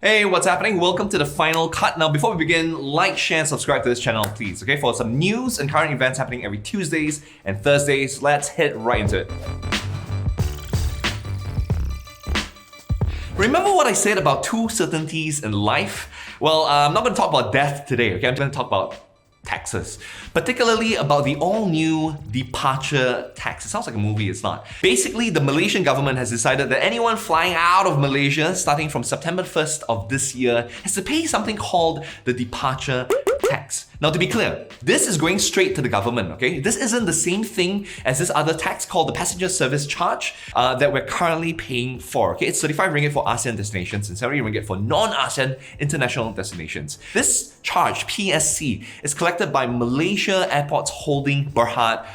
Hey, what's happening? Welcome to the final cut. Now, before we begin, like, share, and subscribe to this channel, please, okay? For some news and current events happening every Tuesdays and Thursdays, let's head right into it. Remember what I said about two certainties in life? Well, I'm not going to talk about death today, okay? I'm going to talk about taxes, particularly about the all-new departure tax. It sounds like a movie, it's not. Basically, the Malaysian government has decided that anyone flying out of Malaysia starting from September 1st of this year has to pay something called the departure tax. Now, to be clear, this is going straight to the government, okay? This isn't the same thing as this other tax called the passenger service charge that we're currently paying for, okay? It's 35 ringgit for ASEAN destinations and 70 ringgit for non-ASEAN international destinations. This charge, PSC, is collected by Malaysia Airports Holding Berhad,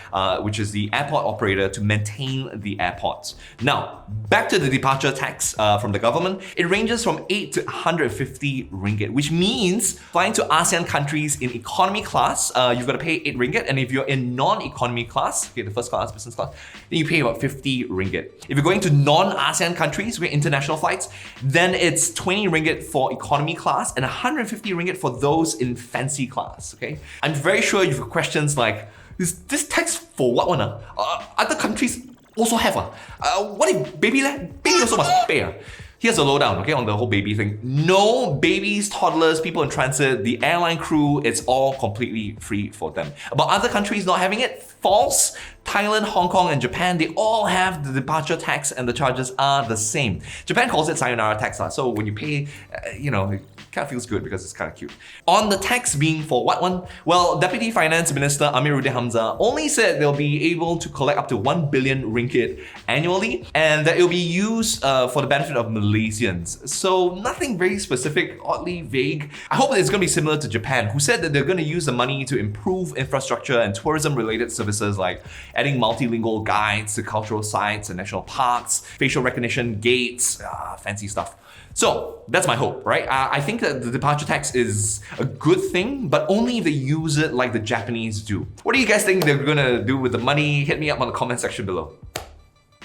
which is the airport operator to maintain the airports. Now, back to the departure tax from the government. It ranges from 8 to 150 ringgit, which means flying to ASEAN countries in economy class, you've got to pay 8 ringgit, and if you're in non-economy class, okay, the first class, business class, then you pay about 50 ringgit. If you're going to non-ASEAN countries with international flights, then it's 20 ringgit for economy class and 150 ringgit for those in fancy class, okay? I'm very sure you've got questions like, is this tax for what one? Other countries also have. What if baby also must pay? Here's the lowdown, okay, on the whole baby thing. No babies, toddlers, people in transit, the airline crew, it's all completely free for them. About other countries not having it, false. Thailand, Hong Kong, and Japan, they all have the departure tax and the charges are the same. Japan calls it sayonara tax, so when you pay, it kind of feels good because it's kind of cute. On the tax being for what one? Well, Deputy Finance Minister Amiruddin Hamzah only said they'll be able to collect up to 1 billion ringgit annually and that it'll be used for the benefit of Malaysians. So nothing very specific, oddly vague. I hope that it's going to be similar to Japan, who said that they're going to use the money to improve infrastructure and tourism-related services like adding multilingual guides to cultural sites and national parks, facial recognition, gates, fancy stuff. So that's my hope, right? I think that the departure tax is a good thing, but only if they use it like the Japanese do. What do you guys think they're gonna do with the money? Hit me up on the comment section below.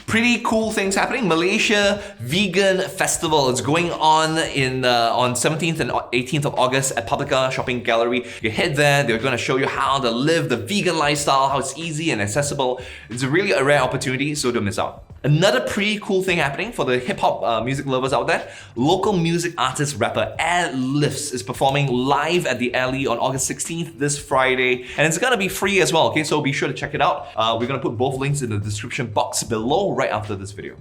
Pretty cool things happening. Malaysia Vegan Festival is going on on 17th and 18th of August at Publica Shopping Gallery. You head there, they're going to show you how to live the vegan lifestyle, how it's easy and accessible. It's really a rare opportunity, so don't miss out. Another pretty cool thing happening for the hip-hop music lovers out there, local music artist rapper Air Lifts is performing live at the Alley on August 16th this Friday, and it's gonna be free as well, okay? So be sure to check it out. We're gonna put both links in the description box below right after this video.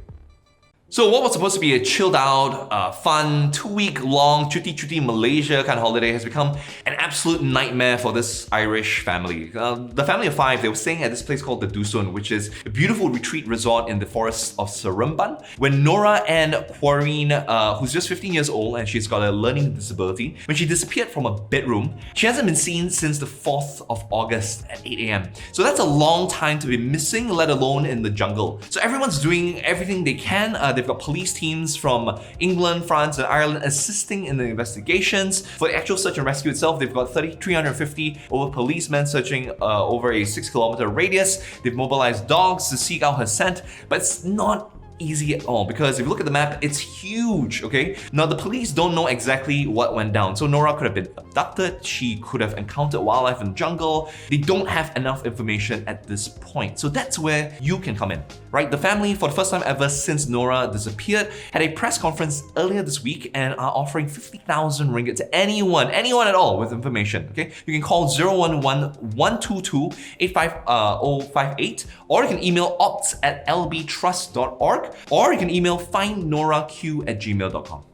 So what was supposed to be a chilled out, fun, 2-week long chuti Malaysia kind of holiday has become an absolute nightmare for this Irish family. The family of 5, they were staying at this place called the Dusun, which is a beautiful retreat resort in the forest of Seremban. When Nora Ann Quarreen, who's just 15 years old and she's got a learning disability, when she disappeared from a bedroom, she hasn't been seen since the 4th of August at 8 a.m. So that's a long time to be missing, let alone in the jungle. So everyone's doing everything they can. They've got police teams from England, France, and Ireland assisting in the investigations. For the actual search and rescue itself, they've got 350 over policemen searching over a 6-kilometer radius. They've mobilized dogs to seek out her scent, but it's not easy at all because if you look at the map, it's huge, okay? Now, the police don't know exactly what went down. So Nora could have been abducted, she could have encountered wildlife in the jungle. They don't have enough information at this point. So that's where you can come in, right? The family, for the first time ever since Nora disappeared, had a press conference earlier this week and are offering 50,000 ringgit to anyone at all with information, okay? You can call 011-122-85058 or you can email ops@lbtrust.org or you can email findnoraq@gmail.com.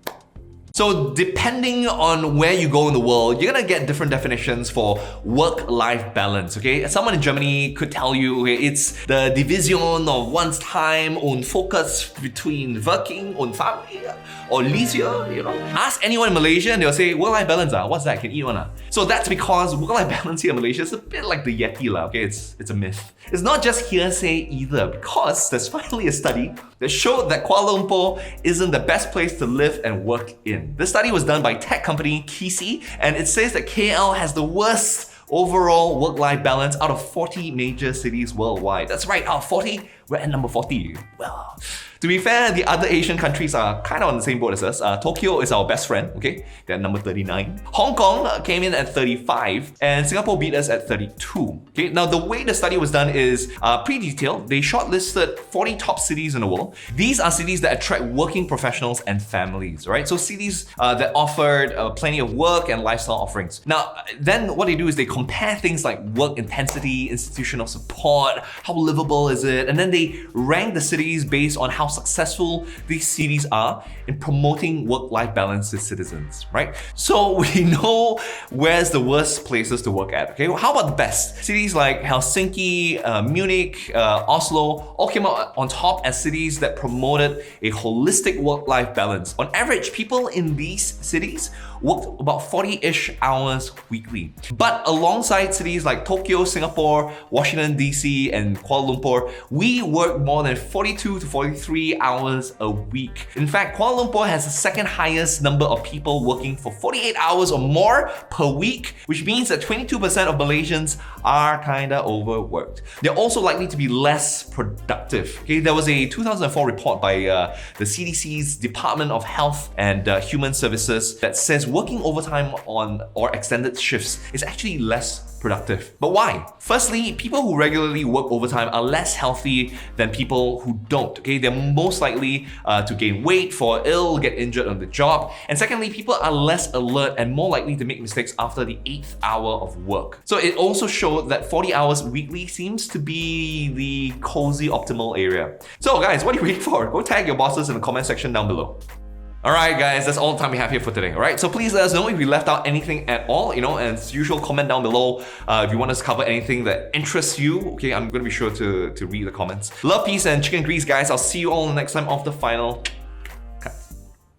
So depending on where you go in the world, you're gonna get different definitions for work-life balance, okay? Someone in Germany could tell you, okay, it's the division of one's time und focus between working und family or leisure, Ask anyone in Malaysia and they'll say, work-life balance, what's that? Can eat one, So that's because work-life balance here in Malaysia is a bit like the Yeti, okay? It's a myth. It's not just hearsay either, because there's finally a study that showed that Kuala Lumpur isn't the best place to live and work in. This study was done by tech company Kisi, and it says that KL has the worst overall work-life balance out of 40 major cities worldwide. That's right, out of 40, We're at number 40. Well, to be fair, the other Asian countries are kind of on the same boat as us. Tokyo is our best friend, okay? They're at number 39. Hong Kong came in at 35, and Singapore beat us at 32. Okay, now the way the study was done is pretty detailed. They shortlisted 40 top cities in the world. These are cities that attract working professionals and families, right? So cities that offered plenty of work and lifestyle offerings. Now, then what they do is they compare things like work intensity, institutional support, how livable is it, and then they rank the cities based on how successful these cities are in promoting work-life balance to citizens, right? So we know where's the worst places to work at, okay? Well, how about the best? Cities like Helsinki, Munich, Oslo, all came out on top as cities that promoted a holistic work-life balance. On average, people in these cities worked about 40-ish hours weekly. But alongside cities like Tokyo, Singapore, Washington, DC, and Kuala Lumpur, we work more than 42 to 43 hours a week. In fact, Kuala Lumpur has the second highest number of people working for 48 hours or more per week, which means that 22% of Malaysians are kinda overworked. They're also likely to be less productive. Okay, there was a 2004 report by the CDC's Department of Health and Human Services that says working overtime on or extended shifts is actually less productive. But why? Firstly, people who regularly work overtime are less healthy than people who don't. Okay, they're most likely to gain weight, fall ill, get injured on the job. And secondly, people are less alert and more likely to make mistakes after the 8th hour of work. So it also showed that 40 hours weekly seems to be the cozy optimal area. So guys, what are you waiting for? Go tag your bosses in the comment section down below. Alright guys, that's all the time we have here for today, alright? So please let us know if we left out anything at all, and as usual, comment down below if you want us to cover anything that interests you, okay? I'm gonna be sure to read the comments. Love, peace, and chicken grease, guys. I'll see you all next time of the final